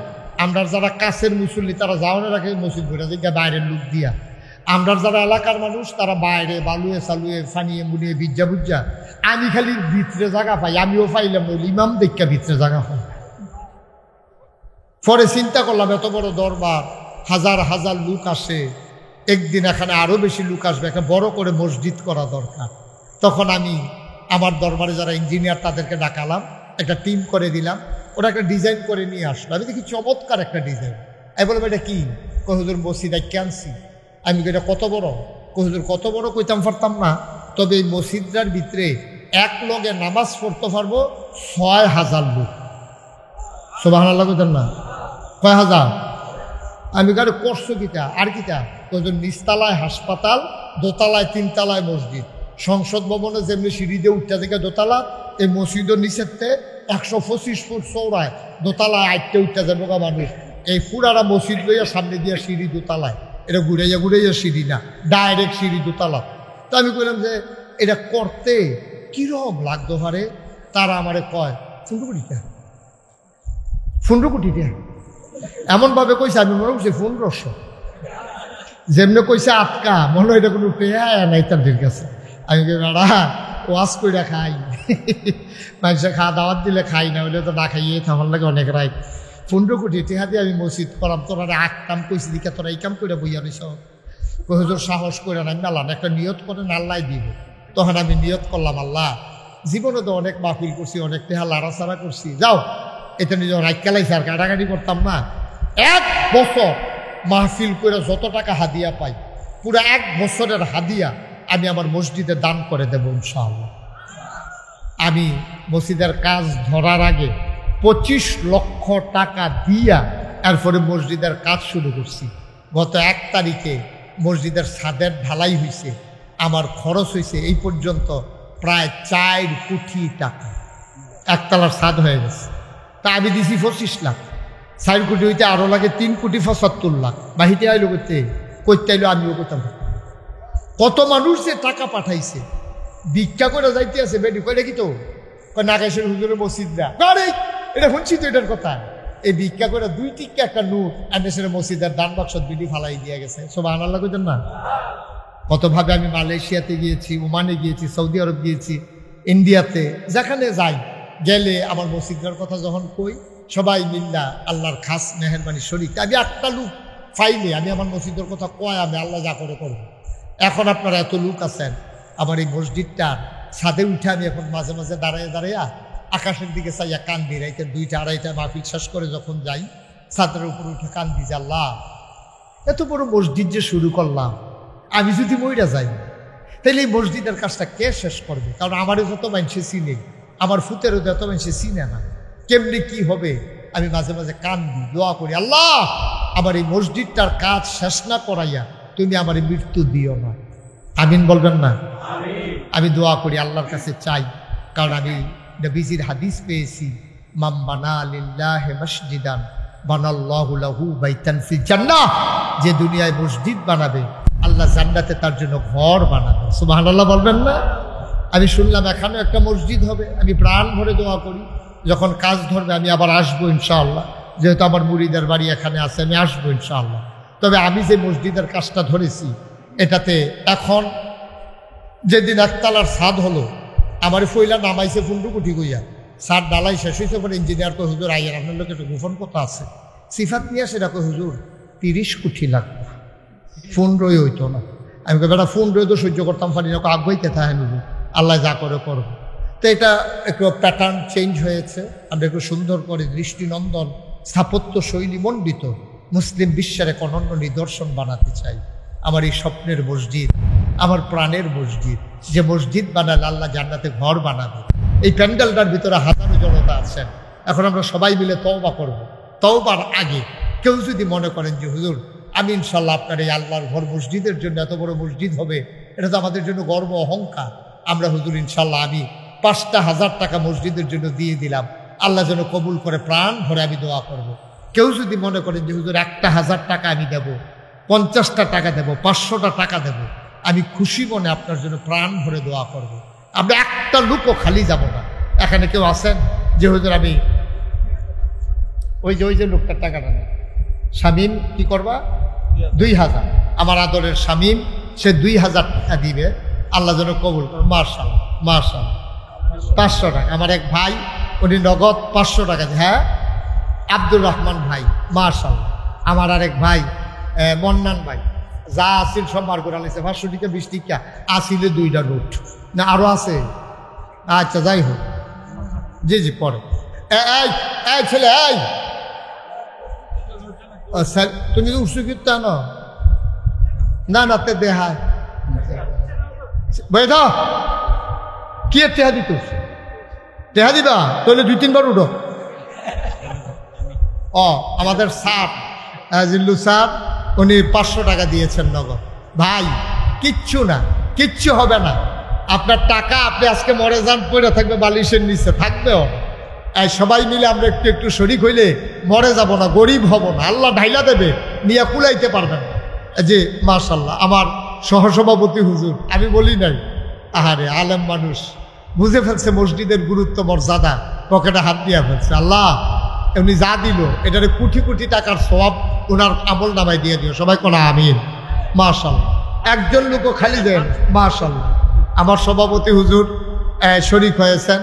আমরা যারা কাছের মুসল্লি তারা যাওয়ানোর আগে মসজিদ ভরে দিকে বাইরের লোক দিয়া, আমরা যারা এলাকার মানুষ তারা বাইরে বালুয়ে সালুয়ে ফানিয়ে মুনিয়ে বিজ্জা বুজ্জা। আমি খালি ভিতরে জায়গা পাই, আমিও পাইলাম নইলে ইমাম দেখা ভিতরে জায়গা পাই। পরে চিন্তা করলাম এত বড় দরবার, হাজার হাজার লোক আসে, একদিন এখানে আরও বেশি লোক আসবে, একটা বড় করে মসজিদ করা দরকার। তখন আমি আমার দরবারে যারা ইঞ্জিনিয়ার তাদেরকে ডাকালাম, একটা টিম করে দিলাম, ওরা একটা ডিজাইন করে নিয়ে আসলো। আমি দেখি চমৎকার একটা ডিজাইন। আমি বললাম এটা কি? কই হুজুর মসজিদ আনছি। আমি এটা কত বড়? কই হুজুর কত বড় কইতাম পারতাম না, তবে এই মসজিদটার ভিতরে এক লগে নামাজ পড়তে পারবো 6000 লোক। সুবহানাল্লাহ কইতেন না? কয় হাজার? আমি গাড়ি করছো কিটা আর কিটা? কইজন নিচতলায় হাসপাতাল, দোতলায় 3 তলায় মসজিদ, সংসদ ভবনে যেমনি সিঁড়ি দিয়ে উঠতে থেকে দোতলা, এই মসজিদও নিচেতে 125 ফুট চৌড়ায়, দোতলায় আইতে উঠতে যাবো গা মানুষ। এই পুরারা মসজিদ লইয়া সামনে দিয়ে সিঁড়ি দোতলায়, এটা ঘুরাইয়া ঘুরাইয়া সিঁড়ি না, ডাইরেক্ট সিঁড়ি দোতলা। তো আমি কইলাম যে এটা করতে কিরকম লাগতো পারে? তারা আমারে কয় 15 কোটি টাকা। এমনভাবে কইছে আমি মনে করছি 1500, যেমনি কইছে আটকা, মনে হয় এটা কোনো পেয়া নাই তাদের কাছে। আমি বেড়া ওয়াজ কইরা খাই, মানুষের খাওয়া দাওয়াত দিলে খাই, না হলে তো না খাইয়ে আমার লাগে অনেক রায়। 15 কোটি টাকা দিয়ে আমি মসজিদ করাম, তোরা এক কাম কইছি দিকে তোরা এই কাম করে বইয়া রইছ। হুজুর সাহস করে না মেলান, একটা নিয়ত করে আল্লাহ দিব। তখন আমি নিয়ত করলাম, আল্লাহ জীবনে তো অনেক মাহফিল করছি, অনেক টেহা লাড়াচাড়া করছি, যাও এটা নিজের রাইকালাইছে আর কাটাকাটি করতাম না। 1 বছর মাহফিল করে যত টাকা হাদিয়া পাই, পুরো 1 বছরের হাদিয়া আমি আমার মসজিদে দান করে দেব ইনশাআল্লাহ। আমি মসজিদের কাজ ধরার আগে 25 লক্ষ টাকা দিয়া এরপরে মসজিদের কাজ শুরু করছি। গত 1 তারিখে মসজিদের ছাদের ঢালাই হয়েছে, আমার খরচ হয়েছে এই পর্যন্ত প্রায় 4 কোটি টাকা। 1 তলার ছাদ হয়ে গেছে, তা আমি দিছি 25 লাখ। 4 কোটি হইতে আরও লাগে 3 কোটি 75 লাখ। বাহিতে আইলো করতে আইলো, আমিও করতাম কত মানুষ যে টাকা পাঠাইছে, ভিক্ষা করে যাইতে আছে বেডি কয়টা কি তো নাগেশ্বর হুজুরের মসজিদ না, আরে এটা শুনছি তো এটার কথা। এই ভিক্ষা করে 2 টিক্কা একটা নোট আন্দেশের মসজিদের দান বাক্স বিডি ফালাই দিয়ে গেছে। সুবহানাল্লাহ কইতেন না? কতভাবে আমি মালয়েশিয়াতে গিয়েছি, ওমানে গিয়েছি, সৌদি আরব গিয়েছি, ইন্ডিয়াতে, যেখানে যাই গেলে আমার মসজিদের কথা যখন কই সবাই মিল্লা আল্লাহর খাস মেহেরবানি শরীক। আমি একটা লোক ফাইলে আমি আমার মসজিদের কথা কয় আমি আল্লাহ যা করে করবো। এখন আপনারা এত লোক আছেন, আমার এই মসজিদটার ছাদে উঠে আমি এখন মাঝে মাঝে দাঁড়াইয়া দাঁড়াইয়া আকাশের দিকে চাইয়া কান্দি। রাইতে 2টা 2:30 মাহফিল শেষ করে যখন যাই ছাদের উপরে উঠে কান্দি যে আল্লাহ এত বড় মসজিদ যে শুরু করলাম, আমি যদি মইরা যাই তাহলে এই মসজিদের কাজটা কে শেষ করবে? কারণ আমারও যত মানুষে চিনে, আমার ফুতেরও যত মানুষে চিনে না, কেমনি কি হবে? আমি মাঝে মাঝে কান্দি, দোয়া করি আল্লাহ আমার এই মসজিদটার কাজ শেষ না করাইয়া তুমি আমার মৃত্যু দিও না। আমিন বলবেন না? আমি দোয়া করি আল্লাহর কাছে চাই, কারণ আমি নবীজির হাদিস পেয়েছি, মাম বানা লিল্লাহি মসজিদান বানাল্লাহু লাহু বাইতান ফিল জান্নাহ। যে দুনিয়ায় মসজিদ বানাবে আল্লাহ জান্নাতে তার জন্য ঘর বানাবে। সুবহানাল্লাহ বলবেন না? আমি শুনলাম এখানেও একটা মসজিদ হবে, আমি প্রাণ ভরে দোয়া করি যখন কাজ ধরবে আমি আবার আসবো ইনশাআল্লাহ। যেহেতু আমার মুরিদের বাড়ি এখানে আছে, আমি আসবো ইনশাআল্লাহ। তবে আমি যে মসজিদের কাজটা ধরেছি এটাতে এখন যেদিন একতলার ছাদ হলো, আমার ফইলা নামাইছে 15 কোটি কইয়া, ছাদ ডালাই শেষ হয়েছে, পরে ইঞ্জিনিয়ার কই হুজুর আইয়ার আপনার লোক একটু গোপন কথা আছে, সিফাত নিয়ে সেটা কই হুজুর 30 কোটি লাগবে, 15 হইতো না। আমি কই বেটা 15 তো সহ্য করতাম পারি না, আগুয়াইতে থাকে হুজুর, আল্লাহ যা করে করবো। তো এটা একটু প্যাটার্ন চেঞ্জ হয়েছে, আমরা একটু সুন্দর করে দৃষ্টিনন্দন স্থাপত্য শৈলী মণ্ডিত মুসলিম বিশ্বের এক অনন্য নিদর্শন বানাতে চাই। আমার এই স্বপ্নের মসজিদ, আমার প্রাণের মসজিদ, যে মসজিদ বানালে আল্লাহ জান্নাতে ঘর বানাবে। এই প্যান্ডেলটার ভিতরে হাজারো জনতা আছেন। এখন আমরা সবাই মিলে তওবা করব। তওবার আগে কেউ যদি মনে করেন যে হুজুর আমি ইনশাল্লাহ আপনার এই আল্লাহর ঘর মসজিদের জন্য এত বড় মসজিদ হবে, এটা তো আমাদের জন্য গর্ব অহংকার, আমরা হুজুর ইনশাল্লাহ আমি 5,000 টাকা মসজিদের জন্য দিয়ে দিলাম, আল্লাহ যেন কবুল করে, প্রাণ ভরে আমি দোয়া করব। কেউ যদি মনে করেন যে হুজুর 1,000 টাকা আমি দেব, 50টা টাকা দেব, 500টা টাকা দেব, আমি খুশি মনে আপনার জন্য প্রাণ ভরে দোয়া করব। আমরা একটা লোকও খালি যাব না। এখানে কেউ আছেন যে হুজুর আমি ওই যে লোকটার টাকাটা নেই, শামীম কি করবা 2,000, আমার আদরের শামীম সে 2,000 টাকা দিবে, আল্লাহ যেন কবুল করে। মাশাআল্লাহ মাশাআল্লাহ। 500 টাকা আমার এক ভাই, উনি নগদ 500 টাকা, হ্যাঁ আব্দুর রহমান ভাই মাশাআল্লাহ। আমার আরেক ভাই মন্নান ভাই, যা আসিল সব মার করে আনিছে, 500 টাকা 20 টাকা আসিলে 2টা নোট না আরো আছে। আচ্ছা যাই হোক, জি জি পরে এই ছেলে এই তুমি উৎসুক না না তে দেহায় বেদা কি টেহা দিত, টেহা দিবা তাহলে 2-3 বার উঠো। আমাদের স্যার জিল্লু স্যার উনি 500 টাকা দিয়েছেন নগদ। ভাই কিচ্ছু না, কিচ্ছু হবে না, আপনার টাকা আপনি আজকে মরে যান, পড়ে থাকবে বালিশের নিচে, থাকবেও সবাই মিলে আমরা একটু একটু শরিক হইলে মরে যাব না, গরিব হব না, আল্লাহ ঢাইলা দেবে, নিয়ে কুলাইতে পারবেন না। যে মাশাল্লাহ আমার সহসভাপতি হুজুর, আমি বলি নাই, আহারে আলেম মানুষ বুঝে ফেলছে মসজিদের গুরুত্ব মর্যাদা, পকেটে হাত দিয়ে ফেলছে। আল্লাহ উনি যা দিল এটারে কোটি কোটি টাকার সওয়াব ওনার আমল নামায় দিয়ে দিও, সবাই কোনা আমিন। মাশাল্লাহ একজন লোকও খালি দেন, মাশাল্লাহ আমার সভাপতি হুজুর শরিক হয়েছেন,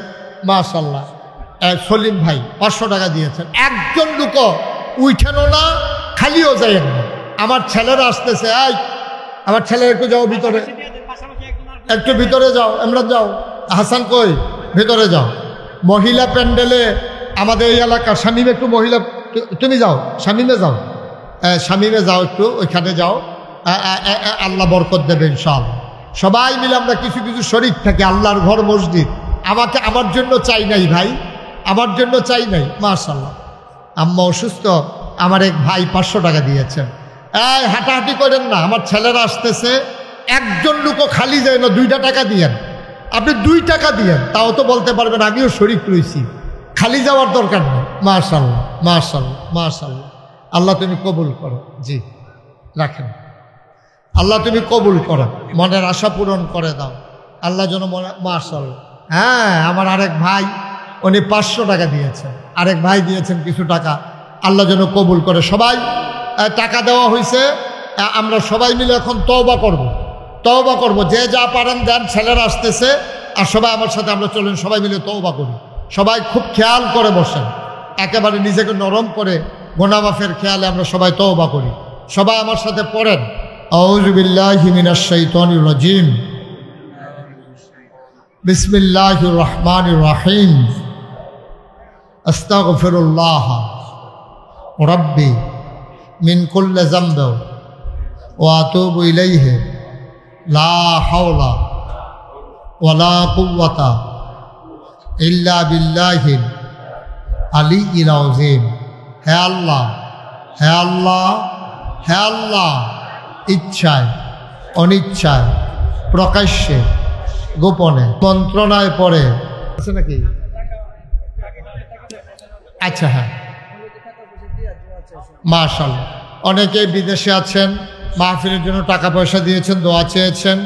মাশাল্লাহ সলিম ভাই 500 টাকা দিয়েছেন, একজন লোকও উঠেন না, খালিও যায় না। আমার ছেলেরা আসতেছে, আমার ছেলে একটু যাও ভিতরে, একটু ভিতরে যাও, ইমরান যাও, হাসান কই ভিতরে যাও। মহিলা প্যান্ডেলে আমাদের এই এলাকা শামীম, একটু মহিলা তুমি যাও, শামীমে যাও, শামীমে যাও, একটু ওইখানে যাও, আল্লাহ বরকত দেবে ইনশাআল্লাহ। সবাই মিলে আমরা কিছু কিছু শরীক থাকি, আল্লাহর ঘর মসজিদ আমাকে আমার জন্য চাই নাই ভাই, আমার জন্য চাই নাই। মাশাআল্লাহ আম্মা অসুস্থ, আমার এক ভাই 500 টাকা দিয়েছেন। হাঁটাহাঁটি করেন না, আমার ছেলেরা আসতেছে, একজন লোকও খালি যায় না, 2টা টাকা দিয়েন, আপনি 2 টাকা দিয়েন, তাও তো বলতে পারবেন আমিও শরীক রয়েছি, খালি যাওয়ার দরকার নেই। মাশাআল্লাহ মাশাআল্লাহ মাশাআল্লাহ, আল্লাহ তুমি কবুল করো। জি রাখেন। আল্লাহ তুমি কবুল করো, মনের আশা পূরণ করে দাও আল্লাহ যেন। মাশাআল্লাহ। হ্যাঁ, আমার আরেক ভাই উনি 500 টাকা দিয়েছেন, আরেক ভাই দিয়েছেন কিছু টাকা, আল্লাহ যেন কবুল করে। সবাই টাকা দেওয়া হয়েছে, আমরা সবাই মিলে এখন তওবা করব, যে যা পারেন দেন, ছেলেরা আসতেছে, আর সবাই আমার সাথে আমরা চলেন সবাই মিলে তওবা করি। সবাই খুব খেয়াল করে বসেন, একেবারে নিজেকে নরম করে গুনাহ মাফের খেয়ালে আমরা সবাই তওবা করি। সবাই আমার সাথে পড়েন, আউযু বিল্লাহি মিনাশ শাইতানির রাজিম, বিসমিল্লাহির রহমানির রহিম, আস্তাগফিরুল্লাহ রাব্বি মিন কুল্লি যামবি ওয়া আতুবু ইলাইহি লা হাওলা ওয়ালা কুওয়াতা ইল্লা বিল্লাহিল আলিয়্যিল আযীম। হে আল্লাহ, হে আল্লাহ, হে আল্লাহ, ইচ্ছায় অনিচ্ছায় প্রকাশ্যে গোপনে মন্ত্রণায় পড়ে আছে নাকি? আচ্ছা, হ্যাঁ, মাশাআল্লাহ। অনেকেই বিদেশে আছেন, মাহফিলের জন্য টাকা পয়সা দিয়েছেন, দোয়া চেয়েছেন।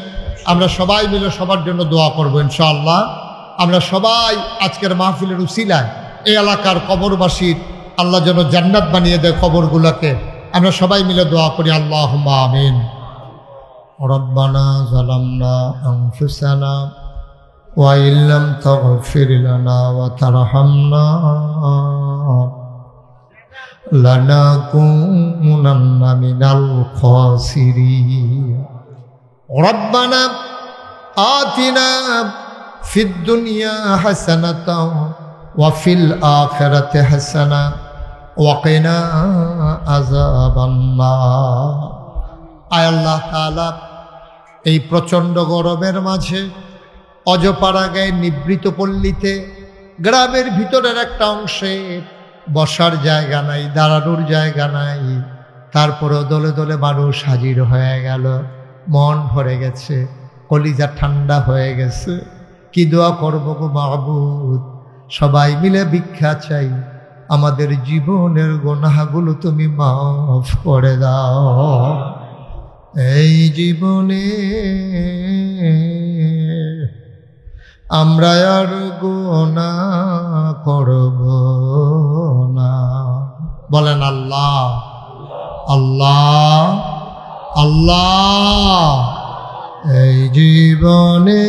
আমরা সবাই মিলে সবার জন্য দোয়া করব ইনশাআল্লাহ। আমরা সবাই আজকের মাহফিলের উসিলায় এই এলাকার কবরবাসীর আল্লাহ যেন জান্নাত বানিয়ে দেয় কবরগুলোকে। আমরা সবাই মিলে দোয়া করি, আল্লাহুম্মা আমিন। রব্বানা যালামনা আনফুসানা ওয়া ইল্লাম তাগফির লানা ওয়া তারহামনা লানাকুনান্না মিনাল খাসিরিন। রব্বানা আতিনা ফিদ দুনিয়া হাসানাতাও ওয়া ফিল আখিরাতি হাসানা ওয়া কিনা আযাবান নার। আয় আল্লাহ তাআলা, এই প্রচণ্ড গরমের মাঝে অজপাড়া গায়ে নিবৃত পল্লীতে গ্রামের ভিতরের একটা অংশে বসার জায়গা নাই, দাঁড়ানোর জায়গা নাই, তারপরেও দলে দলে মানুষ হাজির হয়ে গেল। মন ভরে গেছে, কলিজা ঠান্ডা হয়ে গেছে। কি দোয়া করবো গো মাবুদ? সবাই মিলে ভিক্ষা চাই, আমাদের জীবনের গুনাহগুলো তুমি মাফ করে দাও। এই জীবনে আমরা আর গুনাহ করব না। বলেন আল্লাহ, আল্লাহ, আল্লাহ। এই জীবনে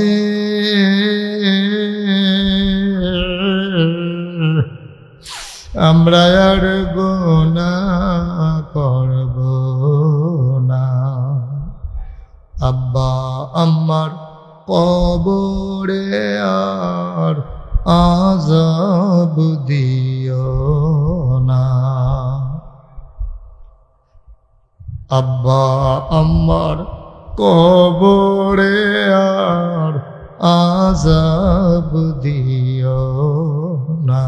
আমরা আর গুনাহ করব না। আব্বা আম্মার কবরে আর আযাব দিও না। আব্বা আম্মার কবরে আর আযাব দিও না।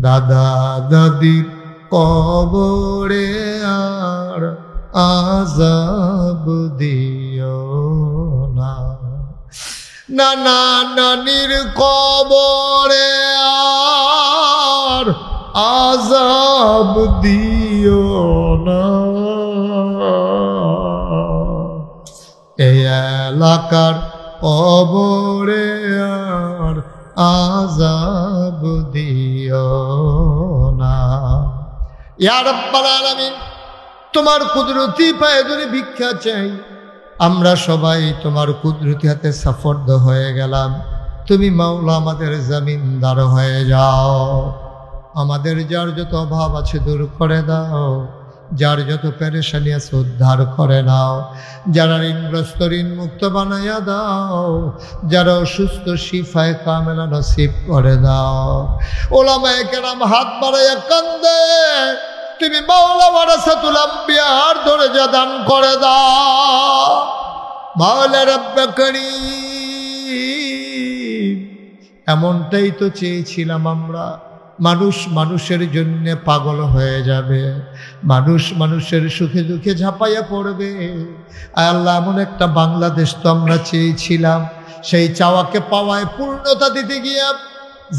দাদা দাদির কবরে আর আযাব দিও না। নানা নানির কবরে আর আযাব দিও না। এই এলাকার কবরে আর আযাব দিও না। ইয়া রাব্বাল আলামিন, তোমার কুদরতি পায়ে ধরে ভিক্ষা চাই। আমরা সবাই তোমার কুদরতি হাতে সাফর্দ হয়ে গেলাম। তুমি মাওলা আমাদের জমিনদার হয়ে যাও। আমাদের যার যত অভাব আছে দূর করে দাও, যার যত পেরেশানি আছে উদ্ধার করে নাও, যারা ঋণগ্রস্ত ঋণ মুক্ত বানাইয়া দাও, যারা অসুস্থ শিফায়ে কামেলা নসিব করে দাও। ওলামায়ে কেরাম হাত বাড়াইয়া কান্দে, তুমি মাওলা ওয়ারাসাতুল আম্বিয়ার দরজা দান করে দাও। মাওলা রব্বে করিম, এমনটাই তো চেয়েছিলাম আমরা। মানুষ মানুষের জন্য পাগল হয়ে যাবে, মানুষ মানুষের সুখে দুঃখে ঝাঁপাইয়া পড়বে। আল্লাহ, এমন একটা বাংলাদেশ তো আমরা চেয়েছিলাম। সেই চাওয়াকে পাওয়ায় পূর্ণতা দিতে গিয়া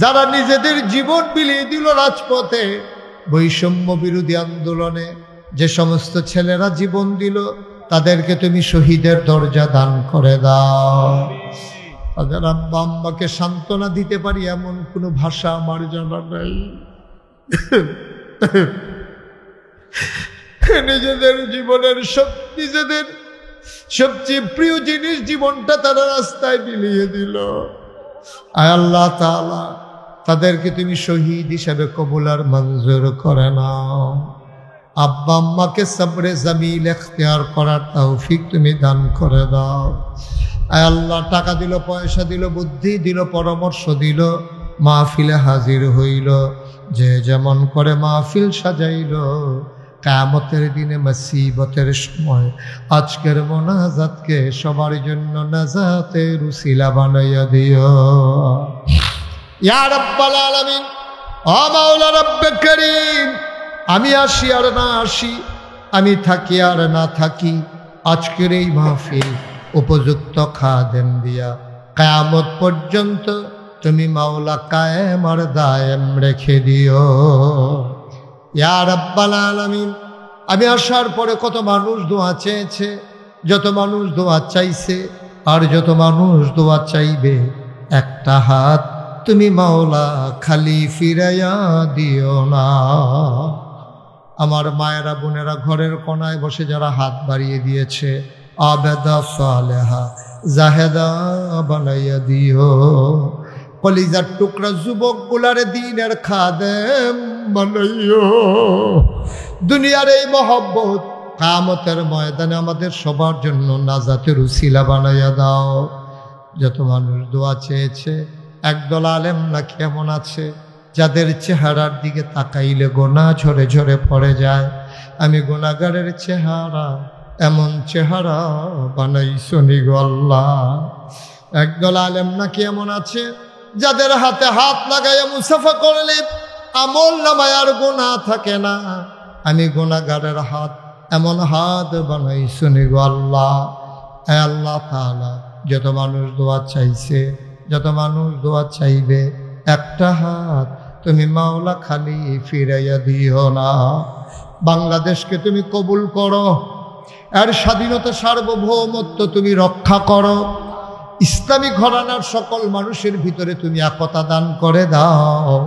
যারা নিজেদের জীবন বিলিয়ে দিল রাজপথে, বৈষম্য বিরোধী আন্দোলনে যে সমস্ত ছেলেরা জীবন দিল, তাদেরকে তুমি শহীদের দরজা দান করে দাও। তাদের আব্বা আম্মাকে সান্ত্বনা দিতে পারি এমন কোনো ভাষা আমার জানা নাই। নিজেদের জীবনের নিজেদের সবচেয়ে প্রিয় জিনিস জীবনটা তারা রাস্তায় বিলিয়ে দিল। আয় আল্লাহ তাআলা, তাদেরকে তুমি শহীদ হিসাবে কবুল আর মঞ্জুর করে নাও। আব্বা আম্মাকে সবরে জামিল এখতিয়ার করার তৌফিক তুমি দান করে দাও। আয় আল্লাহ, টাকা দিল, পয়সা দিল, বুদ্ধি দিল, পরামর্শ দিল, মাহফিলে হাজির হইল, যে যেমন করে মাহফিল সাজাইল, কিয়ামতের দিনে মুসিবতের সময় আজকের মোনাজাতকে সবার জন্য নাজাতের উসিলা বানাইয়া দিও ইয়া রাব্বাল আলামিন। ও মাওলা রব্বে করিম, আমি আসি আর না আসি, আমি থাকি আর না থাকি, আজকের এই মাহফিল উপযুক্ত খাদেম দিয়া কিয়ামত পর্যন্ত তুমি মাওলা কায়েম আর দায়েম রেখে দিও ইয়া রাব্বাল আলামিন। আমি আসার পরে কত মানুষ দোয়া চেয়েছে, যত মানুষ দোয়া চাইছে আর যত মানুষ দোয়া চাইবে, একটা হাত তুমি মাওলা খালি ফিরাইয়া দিও না। আমার মায়েরা বোনেরা ঘরের কোনায় বসে যারা হাত বাড়িয়ে দিয়েছে, আবেদা সালেহা জাহেদা বানাইয়া দিও। কলিজার টুকরা যুবক গুলারে দিনের খাদেম বানাইও। দুনিয়ার এই মহব্বত কিয়ামতের ময়দানে আমাদের সবার জন্য নাজাতের উসিলা বানাইয়া দাও। যত মানুষ দোয়া চেয়েছে, একদল আলেম না কেমন আছে যাদের চেহারার দিকে তাকাইলে গোনা ঝরে ঝরে পড়ে যায়। আমি গুনাহগারের চেহারা এমন চেহারা বানাইছো নি গো আল্লাহ। একদল আলেম না কেমন আছে যাদের হাতে হাত লাগাইয়া মুসাফা করলে আমল নামায় আর গুনাহ থাকে না। আমি গুনাহগারের হাত এমন হাত বানাইছো নি গো আল্লাহ। হে আল্লাহ তাআলা, যত মানুষ দোয়া চাইছে, যত মানুষ দোয়া চাইবে, একটা হাত তুমি মাওলা খালি ফিরাইয়া দিও না। বাংলাদেশকে তুমি কবুল করো, এর স্বাধীনতা সার্বভৌমত্ব তুমি রক্ষা করো। ইসলামী ঘরানার সকল মানুষের ভিতরে তুমি একতা দান করে দাও।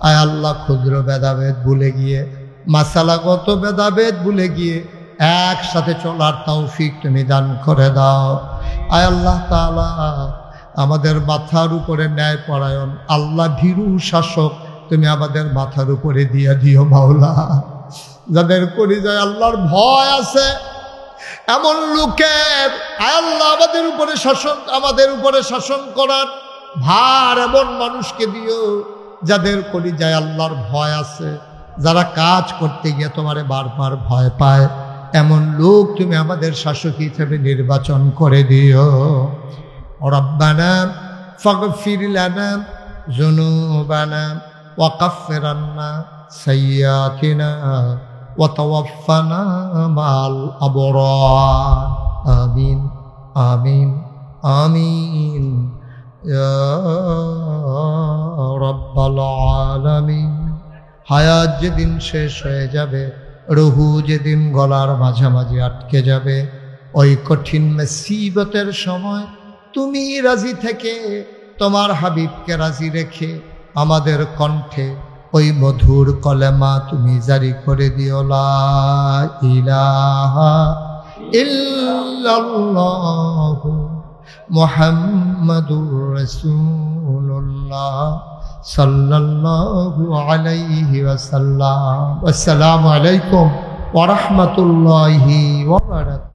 আয় আল্লাহ, ক্ষুদ্র ভেদাভেদ ভুলে গিয়ে, মাসালাগত ভেদাভেদ ভুলে গিয়ে একসাথে চলার তৌফিক তুমি দান করে দাও। আয় আল্লাহ তাআলা, আমাদের মাথার উপরে ন্যায় পরায়ণ আল্লাহ ভীরু শাসক তুমি আমাদের মাথার উপরে দিয়া দিও মাওলা। যাদের কলিজায় আল্লাহর ভয় আছে এমন লোকের আল্লাহ আমাদের উপরে শাসন করার ভার এমন মানুষকে দিও যাদের কলিজায় আল্লাহর ভয় আছে, যারা কাজ করতে গিয়ে তোমারে বারবার ভয় পায়, এমন লোক তুমি আমাদের শাসক হিসেবে নির্বাচন করে দিও। রব্বানা ফাগফির লানা যুনুবানা ওয়া কাফির আন্না সাইয়্যাতিনা ওয়া তাওয়াফানা মাল আবরার। আমিন আমিন আমিন ইয়া রাব্বাল আলামিন। হায়াত যেদিন শেষ হয়ে যাবে, রুহু যেদিন গলার মাঝামাঝি আটকে যাবে, ওই কঠিন মুসিবতের সময় তুমি রাজি থেকে তোমার হাবিবকে রাজি রেখে আমাদের কণ্ঠে ওই মধুর কলেমা তুমি জারি করে দিও, লা ইলাহা ইল্লাল্লাহু মুহাম্মাদুর রাসূলুল্লাহ সাল্লাল্লাহু আলাইহি ওয়াসাল্লাম। আসসালামু আলাইকুম ওয়া রাহমাতুল্লাহি ওয়া বারাকাতুহু।